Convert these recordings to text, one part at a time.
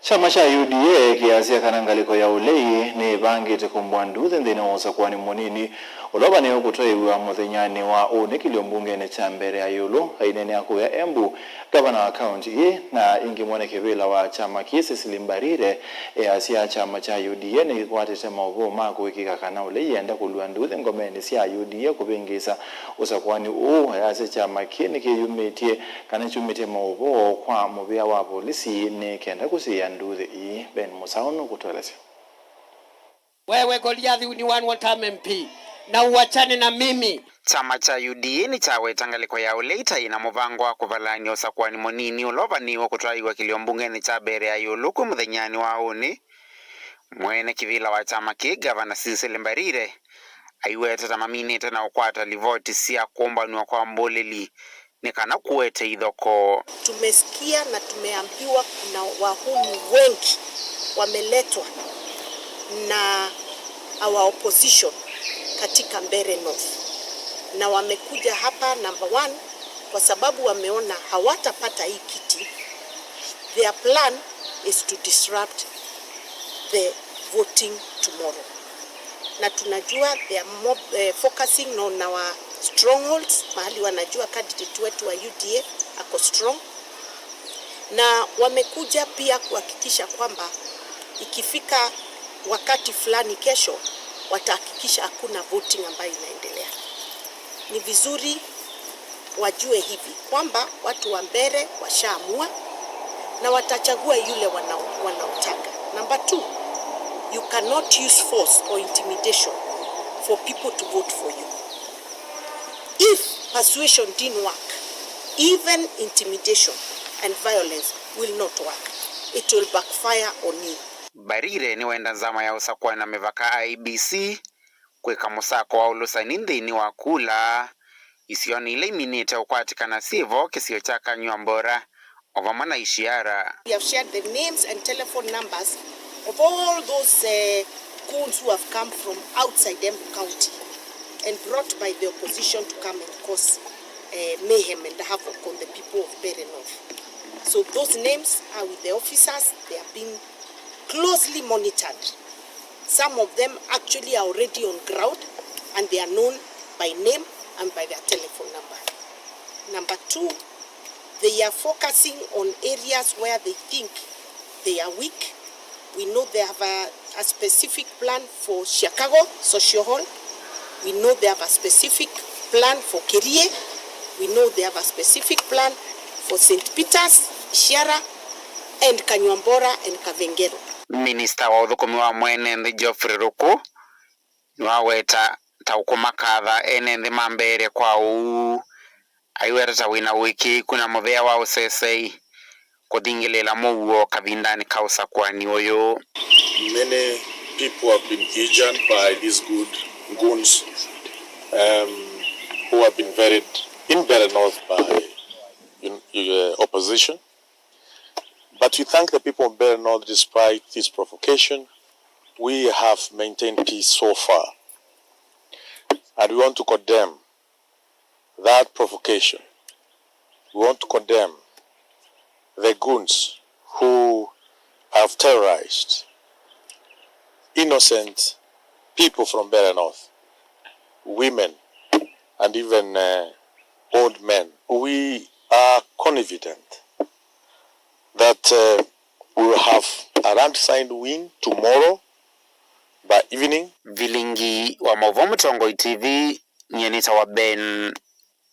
Chama cha UDA Kiasya kana Ngaliko ya Ulei Nivangite Kumbua Nduuthi Nthini wa Usakuani Munini Uvaniiwe Kutwaiiw'a Muthenyani wa Kiliombungeni cha Mbeere ya Yiulu Aineena Kuya Embu Ngavana wa Kaunti na Yingi Mweenekivila wa chama Cecily Mbarire Easya chama cha UDA ni kwatete mauvu mako wikika kana Ulei yenda kulua Nduuthi ngomeni sia UDA kupingisa Usakuani Easya chama kini kiyumitie kana chumitie mauvu kwa muvia wa polisi ni kenda kusiya Nduuthi Ben Musauno kutueleza. Wewe Goliathi ni one time MP na uachane na mimi. Chama cha UDA ni chaweta Ngaliko ya Ulei na Muvango wa Kuvalaan'Ya Usakuani Munini Uvaniiwe Kutwaiiw'a Kiliombungeni cha Mbeere ya Yiulu Muthenyani wa Mweenekivila wa chama ki Ngavana Cecily Mbarire aiweta tamaminite na ukwata livoti sia kuombanwa kwa mboleli ni kana kuwete idhoko. Tumesikia na tumeambiwa kuna wahuni wengi wameletwa na our opposition katika Mbeere North, na wamekuja hapa number 1 kwa sababu wameona hawatapata hii kiti. Their plan is to disrupt the voting tomorrow, na tunajua they are focusing on our strongholds, mahali wanajua candidate wetu wa UDA ako strong, na wamekuja pia kuhakikisha kwamba ikifika wakati fulani kesho watahakikisha hakuna voting ambayo inaendelea. Ni vizuri wajue hivi kwamba watu wa Mbeere washaamua na watachagua yule wanaotaka. Number 2, you cannot use force or intimidation for people to vote for you. If persuasion didn't work, even intimidation and violence will not work. It will backfire on you. Mbarire ni wenda nzama ya Usakuani na mevaka IBC kweka musako wa ulusani Nthini wa kula isioni ile minite ukwatikana sivo kisio chaka nyuambora ovamana ishiara. We have shared the names and telephone numbers of all those goons who have come from outside Embu County and brought by the opposition to come and cause mayhem and havoc on the people of Mbeere North. So those names are with the officers. They have been closely monitored. Some of them actually are already on ground and they are known by name and by their telephone number. Number 2, they are focusing on areas where they think they are weak. We know they have a specific plan for Chicago, Social Hall. We know they have a specific plan for Kerie. We know they have a specific plan for St. Peter's, Ishara, and Kanyuambora and Kavengero. Minister wa uthukumi wa Mweenekivila Geoffrey Ruku niwaweta taukumakatha ene Mbeere kwa aiweta tawina wiki kuna muthea wa usesei kuthingilila muguo kavindani ka Usakuani uyu. Many people have been injured by these good goons who have been buried in Mbeere North by opposition. But we thank the people of Mbeere North. Despite this provocation, we have maintained peace so far. And we want to condemn that provocation. We want to condemn the goons who have terrorized innocent people from Mbeere North, women, and even old men. We are confident that we will have a landslide win tomorrow by evening. Vilingi wa Muvango TV, nyenita wa Ben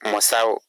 Musau.